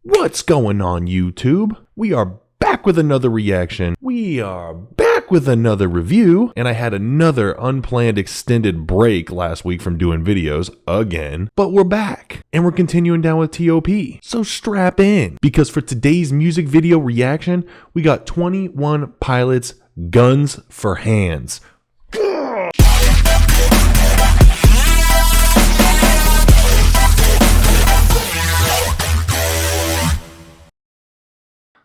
What's going on, YouTube? We are back with another reaction. We are back with another review. And I had another unplanned extended break last week from doing videos again. But we're back. And we're continuing down with T.O.P. So strap in. Because for today's music video reaction, we got 21 Pilots, Guns for Hands.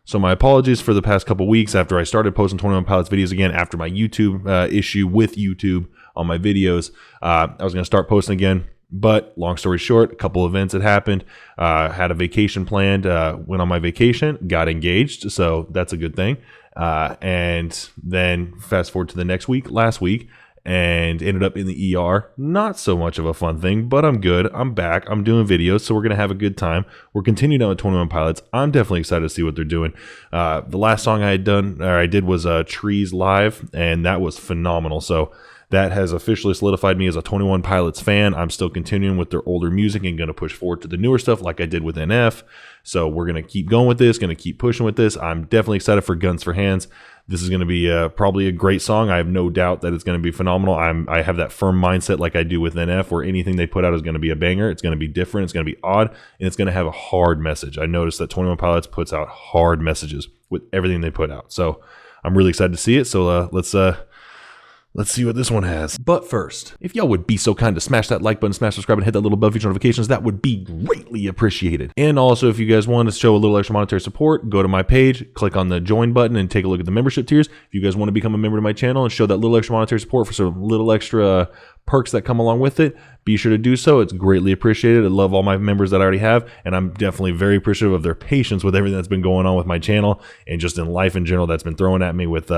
So my apologies for the past couple weeks after I started posting 21 Pilots videos again after my YouTube issue with YouTube on my videos. I was going to start posting again, but long story short, a couple events had happened. Had a vacation planned, went on my vacation, got engaged, so that's a good thing. And then fast forward to the next week, last week, and ended up in the ER. Not so much of a fun thing, but I'm good. I'm back. I'm doing videos, so we're going to have a good time. We're continuing on with 21 Pilots. I'm definitely excited to see what they're doing. The last song I did was Trees Live, and that was phenomenal. So that has officially solidified me as a 21 Pilots fan. I'm still continuing with their older music and going to push forward to the newer stuff like I did with NF. So we're going to keep going with this, going to keep pushing with this. I'm definitely excited for Guns for Hands. This is going to be probably a great song. I have no doubt that it's going to be phenomenal. I have that firm mindset like I do with NF, where anything they put out is going to be a banger. It's going to be different. It's going to be odd, and it's going to have a hard message. I noticed that 21 Pilots puts out hard messages with everything they put out. So I'm really excited to see it. So let's see what this one has. But first, if y'all would be so kind to smash that like button, smash subscribe, and hit that little bell feature notifications, that would be greatly appreciated. And also, if you guys want to show a little extra monetary support, go to my page, click on the join button, and take a look at the membership tiers. If you guys want to become a member to my channel and show that little extra monetary support for some little extra perks that come along with it, be sure to do so. It's greatly appreciated. I love all my members that I already have, and I'm definitely very appreciative of their patience with everything that's been going on with my channel and just in life in general that's been thrown at me with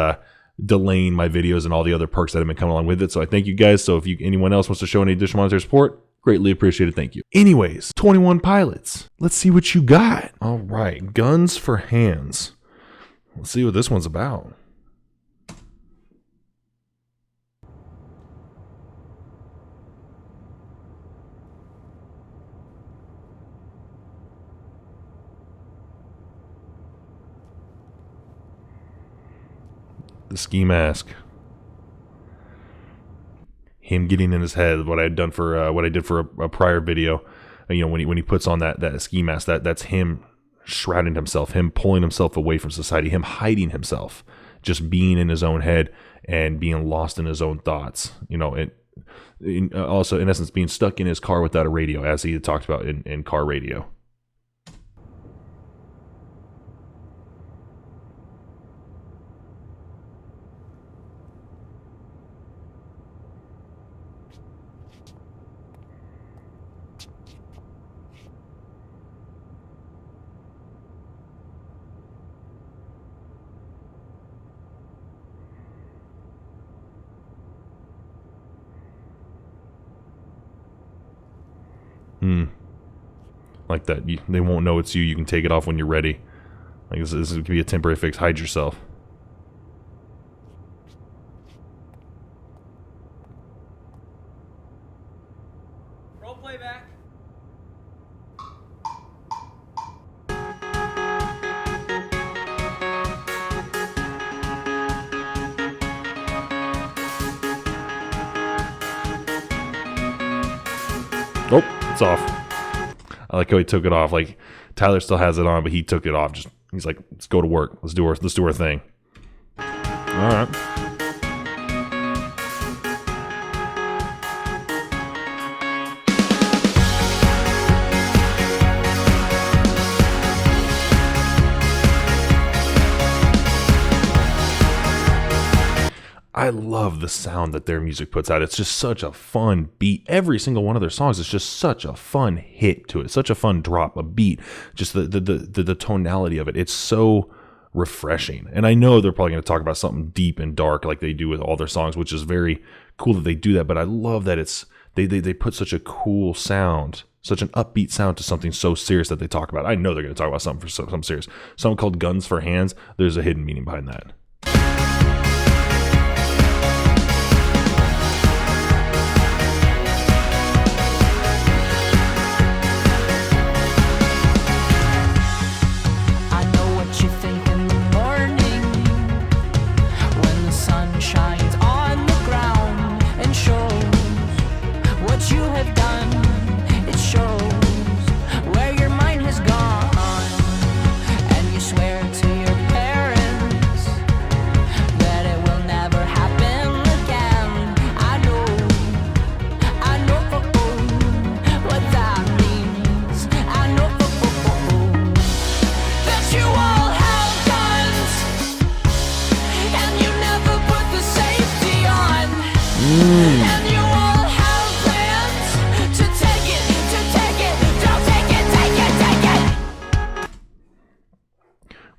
delaying my videos and all the other perks that have been coming along with it. So I thank you guys. So if anyone else wants to show any additional monetary support, greatly appreciated. Thank you. Anyways, 21 Pilots. Let's see what you got. All right, Guns for Hands. Let's see what this one's about. The ski mask, him getting in his head. What I did for a prior video, you know, when he puts on that ski mask, that's him shrouding himself, him pulling himself away from society, him hiding himself, just being in his own head and being lost in his own thoughts. You know, and also in essence being stuck in his car without a radio, as he had talked about in Car Radio. Like that. They won't know it's you. You can take it off when you're ready. Like this could be a temporary fix. Hide yourself. Roll playback. Oh, it's off. I like how he took it off. Like Tyler still has it on, but he took it off. He's like, let's go to work. Let's do our thing. All right. I love the sound that their music puts out. It's just such a fun beat. Every single one of their songs is just such a fun hit to it. Such a fun drop, a beat. Just the tonality of it. It's so refreshing. And I know they're probably going to talk about something deep and dark like they do with all their songs, which is very cool that they do that. But I love that they put such a cool sound, such an upbeat sound to something so serious that they talk about. I know they're going to talk about something serious. Something called Guns for Hands. There's a hidden meaning behind that.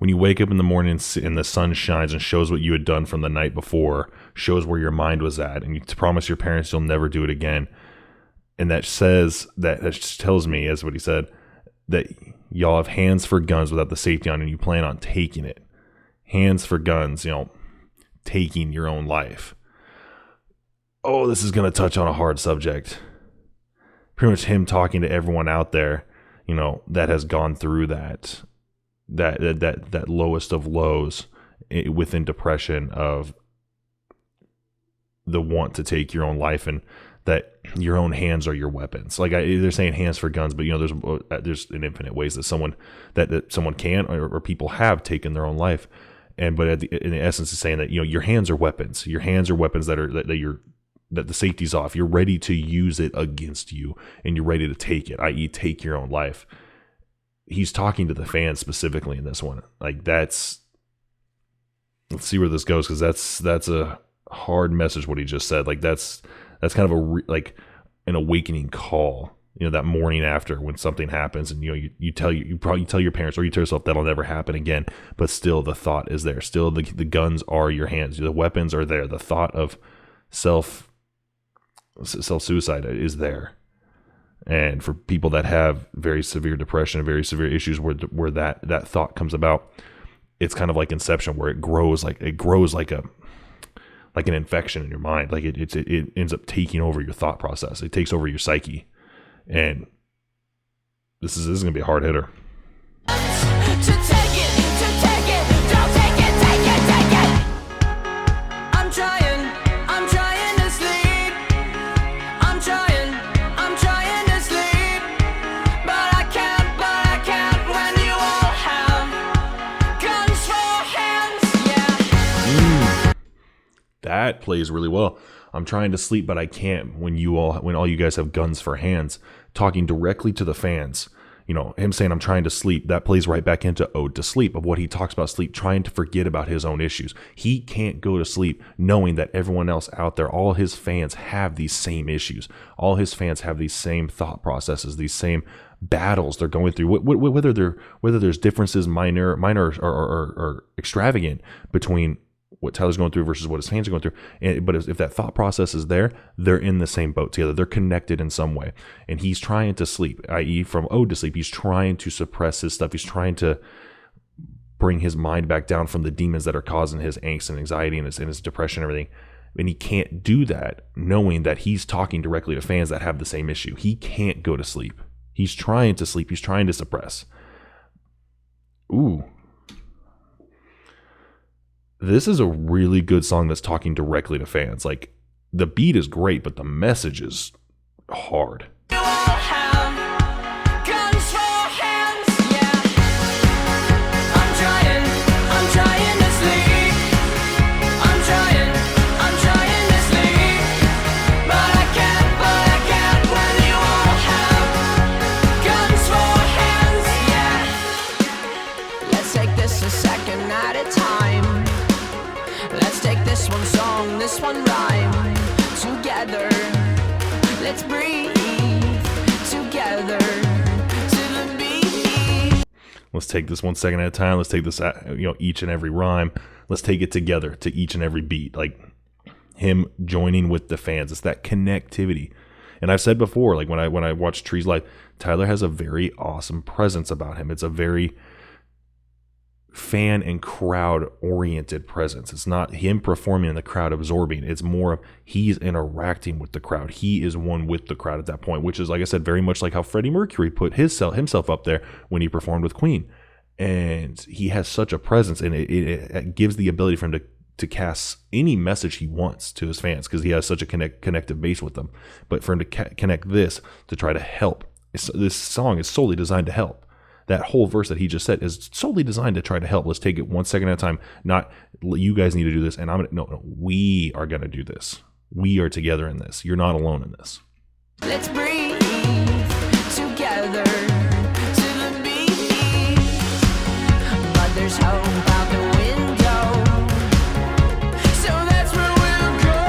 When you wake up in the morning and the sun shines and shows what you had done from the night before, shows where your mind was at, and you promise your parents you'll never do it again. And that just tells me, as what he said, that y'all have hands for guns without the safety on, and you plan on taking it. Hands for guns, taking your own life. Oh, this is going to touch on a hard subject. Pretty much him talking to everyone out there, that has gone through that lowest of lows within depression, of the want to take your own life, and that your own hands are your weapons. Like they're saying hands for guns, but there's an infinite ways that someone can or people have taken their own life. But in essence, it's saying that your hands are weapons. Your hands are weapons that the safety's off. You're ready to use it against you, and you're ready to take it, i.e., take your own life. He's talking to the fans specifically in this one. Like let's see where this goes, because that's a hard message what he just said. Like that's kind of an awakening call. That morning after, when something happens, and you probably tell your parents, or you tell yourself that'll never happen again, but still the thought is there. Still the guns are your hands. The weapons are there. The thought of self-suicide is there. And for people that have very severe depression, very severe issues where that thought comes about, it's kind of like Inception, where it grows like an infection in your mind. Like it ends up taking over your thought process. It takes over your psyche. And this is going to be a hard hitter. That plays really well. I'm trying to sleep, but I can't. When all you guys have guns for hands, talking directly to the fans. Him saying I'm trying to sleep, that plays right back into Ode to Sleep, of what he talks about sleep, trying to forget about his own issues. He can't go to sleep knowing that everyone else out there, all his fans, have these same issues. All his fans have these same thought processes, these same battles they're going through, whether there's differences minor or extravagant between what Tyler's going through versus what his fans are going through. But if that thought process is there, they're in the same boat together. They're connected in some way. And he's trying to sleep, i.e. from Ode to Sleep. He's trying to suppress his stuff. He's trying to bring his mind back down from the demons that are causing his angst and anxiety and his depression and everything. And he can't do that knowing that he's talking directly to fans that have the same issue. He can't go to sleep. He's trying to sleep. He's trying to suppress. Ooh. This is a really good song that's talking directly to fans. Like, the beat is great, but the message is hard. This one rhyme together. Let's breathe together to the beat. Let's take this 1 second at a time. Let's take this, each and every rhyme. Let's take it together to each and every beat. Like him joining with the fans. It's that connectivity. And I've said before, like when I watch Trees Live, Tyler has a very awesome presence about him. It's a very fan and crowd oriented presence. It's not him performing and the crowd absorbing. It's more of he's interacting with the crowd. He is one with the crowd at that point, which is, like I said, very much like how Freddie Mercury put himself up there when he performed with Queen. And he has such a presence, and it gives the ability for him to cast any message he wants to his fans, because he has such a connective base with them. But for him to connect this to try to help, this song is solely designed to help. That whole verse that he just said is solely designed to try to help. Let's take it 1 second at a time. Not you guys need to do this, and no. We are gonna do this. We are together in this. You're not alone in this. Let's breathe together to the beat. But there's hope out the window, so that's where we'll go.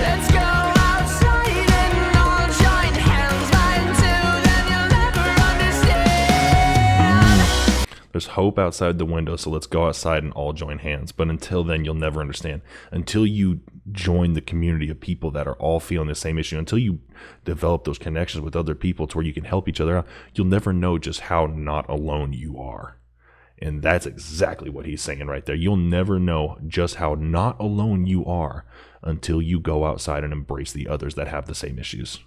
Let's go outside and all join hands, but until then you'll never understand. There's hope outside the window, so let's go outside and all join hands. But until then, you'll never understand. Until you join the community of people that are all feeling the same issue, until you develop those connections with other people to where you can help each other out, you'll never know just how not alone you are. And that's exactly what he's saying right there. You'll never know just how not alone you are until you go outside and embrace the others that have the same issues.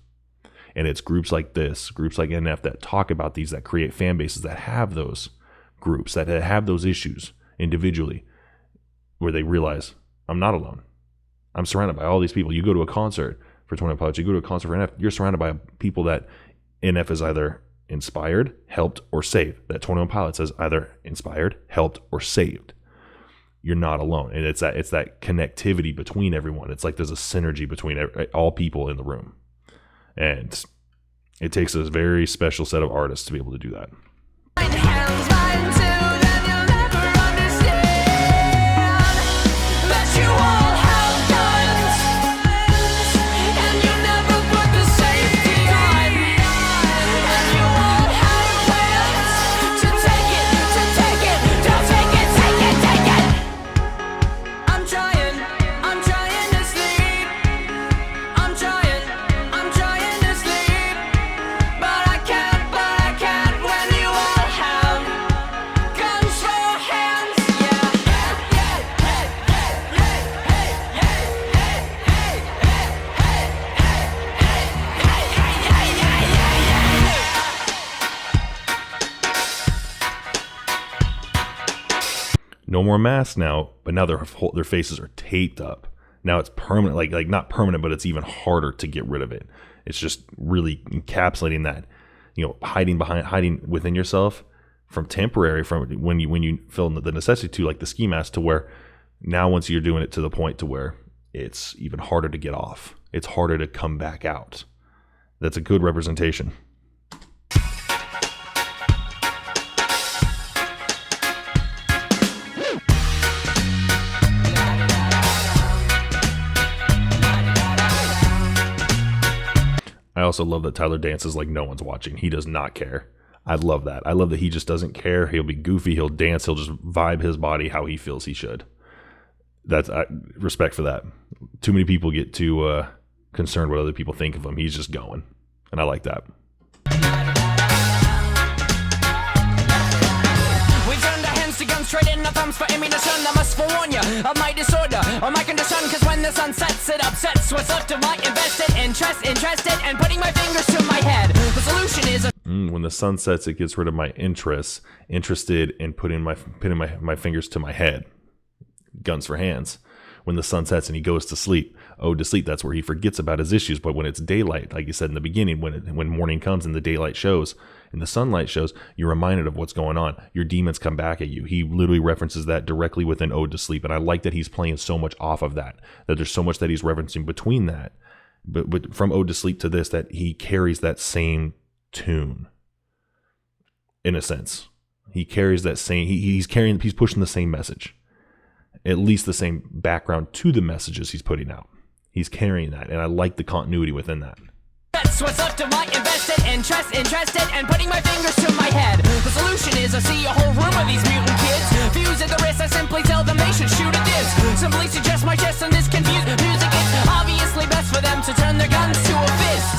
And it's groups like this, groups like NF that talk about these, that create fan bases that have those groups, that have those issues individually, where they realize, I'm not alone. I'm surrounded by all these people. You go to a concert for 21 Pilots, you go to a concert for NF, you're surrounded by people that NF is either inspired, helped, or saved. That 21 Pilots has either inspired, helped, or saved. You're not alone. And it's that connectivity between everyone. It's like there's a synergy between all people in the room. And it takes a very special set of artists to be able to do that. No more masks now, but now their faces are taped up. Now it's permanent, like not permanent, but it's even harder to get rid of it. It's just really encapsulating that, hiding within yourself from temporary, from when you feel the necessity to, like the ski mask, to where now once you're doing it to the point to where it's even harder to get off. It's harder to come back out. That's a good representation. I also love that Tyler dances like no one's watching. He does not care. I love that. I love that he just doesn't care. He'll be goofy. He'll dance. He'll just vibe his body how he feels he should. That's respect for that. Too many people get too concerned what other people think of him. He's just going. And I like that. We turned our hands to guns, trading our thumbs for ammunition. I must forewarn you of my disorder or my condition, cause when the sun sets, it upsets what's left of my invested interest, interested, and putting my fingers to my head. The solution is when the sun sets, it gets rid of my interests, interested in putting my fingers to my head. Guns for hands. When the sun sets and he goes to sleep, to sleep, that's where he forgets about his issues. But when it's daylight, like you said in the beginning, when morning comes and the daylight shows and the sunlight shows, you're reminded of what's going on. Your demons come back at you. He literally references that directly within Ode to Sleep. And I like that he's playing so much off of that there's so much that he's referencing between that. But from Ode to Sleep to this, that he carries that same tune, in a sense. He carries that same, he's pushing the same message. At least the same background to the messages he's putting out. He's carrying that, and I like the continuity within that. that's what's left of my invested interest, interested, and putting my fingers to my head. The solution is I see a whole room of these mutant kids. Fuse at the wrist, I simply tell them they should shoot at this. Simply suggest my chest on this confused music. It's obviously best for them to turn their guns to a fist.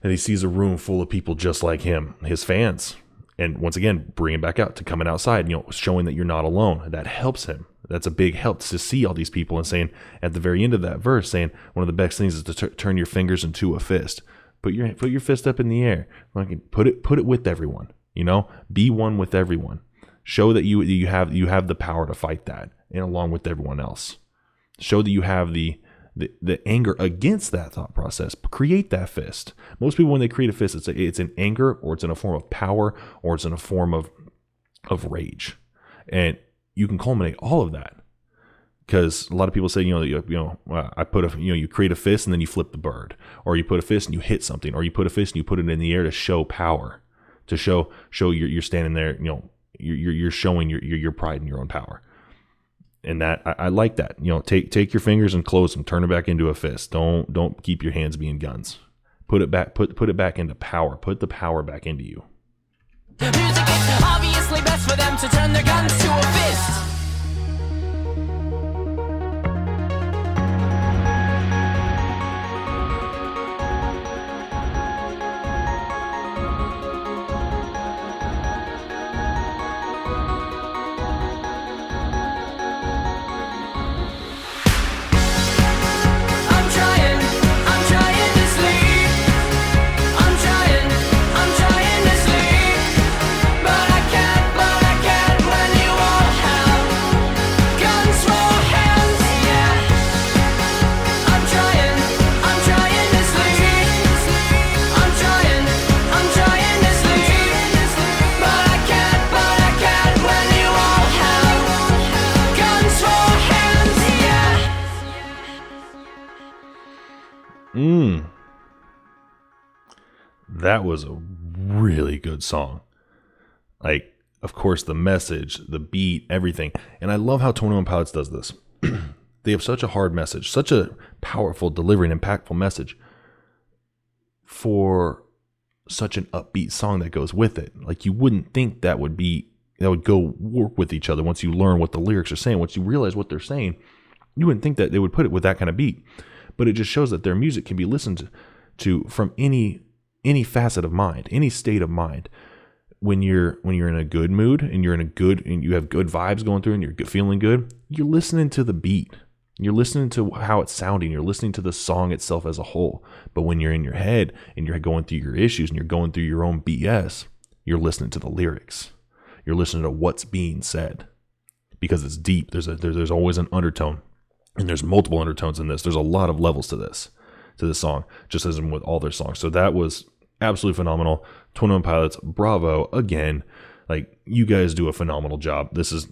And he sees a room full of people just like him, his fans. And once again, bringing back out to coming outside, showing that you're not alone. That helps him. That's a big help to see all these people, and saying at the very end of that verse, saying one of the best things is to turn your fingers into a fist. Put your fist up in the air. Put it with everyone. Be one with everyone. Show that you have the power to fight that, and along with everyone else. Show that you have the anger against that thought process. Create that fist. Most people, when they create a fist, it's in anger, or it's in a form of power, or it's in a form of rage. And you can culminate all of that, because a lot of people say, I put you create a fist and then you flip the bird, or you put a fist and you hit something, or you put a fist and you put it in the air to show power, to show you're standing there, you're showing your pride in your own power. And that I like that. Take your fingers and close them, turn it back into a fist. Don't keep your hands being guns. Put it back. Put it back into power. Put the power back into you. Music is obviously best for them to turn their guns to a fist. That was a really good song. Like, of course, the message, the beat, everything. And I love how 21 Pilots does this. They have such a hard message, such a powerful delivery and impactful message for such an upbeat song that goes with it. Like, you wouldn't think that would go work with each other once you learn what the lyrics are saying. Once you realize what they're saying, you wouldn't think that they would put it with that kind of beat. But it just shows that their music can be listened to from any facet of mind, any state of mind. When you're in a good mood and you have good vibes going through and you're feeling good, you're listening to the beat. You're listening to how it's sounding. You're listening to the song itself as a whole. But when you're in your head and you're going through your issues and you're going through your own BS, you're listening to the lyrics. You're listening to what's being said because it's deep. There's always an undertone, and there's multiple undertones in this. There's a lot of levels to this song, just as in with all their songs. So that was absolutely phenomenal. 21 Pilots, bravo again. Like, you guys do a phenomenal job. This is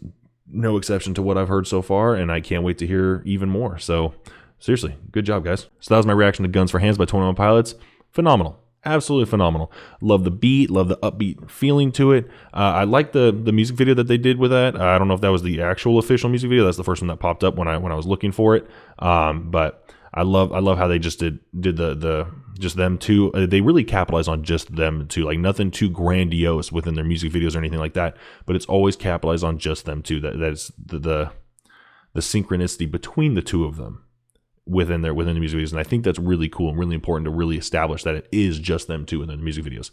no exception to what I've heard so far, and I can't wait to hear even more. So seriously, good job, guys. So that was my reaction to Guns for Hands by 21 Pilots. Phenomenal. Absolutely phenomenal. Love the beat, love the upbeat feeling to it. I like the music video that they did with that. I don't know if that was the actual official music video. That's the first one that popped up when I was looking for it. But I love how they just did the just them two. They really capitalize on just them two. Like, nothing too grandiose within their music videos or anything like that. But it's always capitalized on just them two. That's the synchronicity between the two of them within the music videos. And I think that's really cool and really important to really establish that it is just them two in the music videos.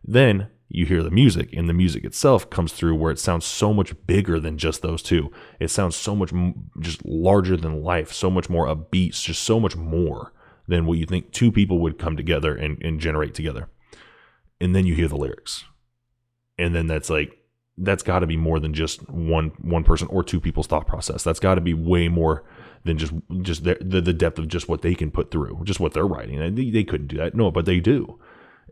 Then you hear the music, and the music itself comes through where it sounds so much bigger than just those two. It sounds so much just larger than life, so much more upbeat, just so much more than what you think two people would come together and generate together. And then you hear the lyrics. And then that's got to be more than just one person or two people's thought process. That's got to be way more than just the depth of just what they can put through, just what they're writing. They couldn't do that. No, but they do.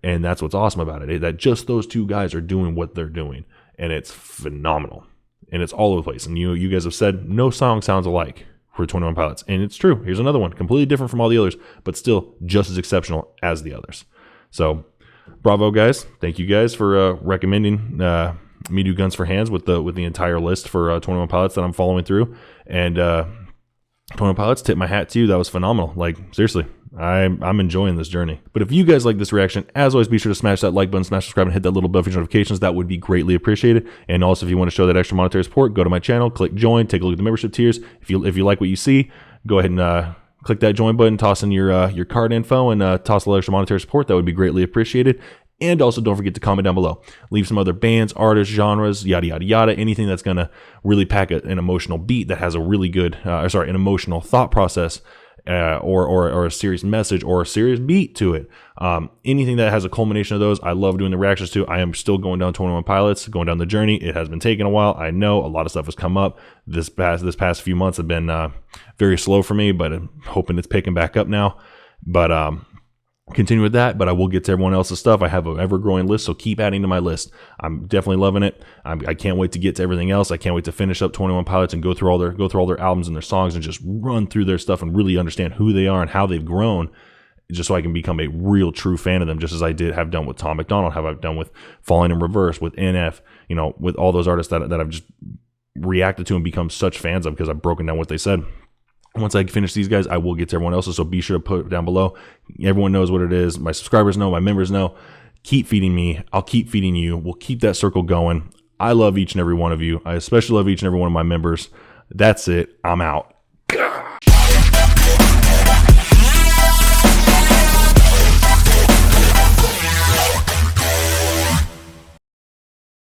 And that's what's awesome about it, that just those two guys are doing what they're doing. And it's phenomenal. And it's all over the place. And you guys have said no song sounds alike for 21 Pilots. And it's true. Here's another one, completely different from all the others, but still just as exceptional as the others. So bravo, guys. Thank you guys for recommending me do Guns for Hands with the entire list for 21 Pilots that I'm following through. And 21 Pilots, tip my hat to you. That was phenomenal. Like, seriously, I'm enjoying this journey. But if you guys like this reaction, as always, be sure to smash that like button, smash subscribe, and hit that little bell for notifications. That would be greatly appreciated. And also, if you want to show that extra monetary support, go to my channel, click join, take a look at the membership tiers. If you like what you see, go ahead and click that join button, toss in your card info, and toss a little extra monetary support. That would be greatly appreciated. And also, don't forget to comment down below. Leave some other bands, artists, genres, yada, yada, yada. Anything that's going to really pack an emotional beat that has a really good, an emotional thought process, or a serious message or a serious beat to it. Anything that has a culmination of those, I love doing the reactions to. I am still going down 21 Pilots, going down the journey. It has been taking a while. I know a lot of stuff has come up. This past few months have been very slow for me, but I'm hoping it's picking back up now. But continue with that, but I will get to everyone else's stuff. I have an ever-growing list, so keep adding to my list. I'm definitely loving it. I can't wait to get to everything else. I can't wait to finish up 21 Pilots and go through all their albums and their songs and just run through their stuff and really understand who they are and how they've grown, just so I can become a real true fan of them, just as I have done with Tom McDonald, have I've done with Falling in Reverse, with NF, with all those artists that I've just reacted to and become such fans of because I've broken down what they said. Once I finish these guys, I will get to everyone else's. So be sure to put it down below. Everyone knows what it is. My subscribers know, my members know. Keep feeding me. I'll keep feeding you. We'll keep that circle going. I love each and every one of you. I especially love each and every one of my members. That's it. I'm out.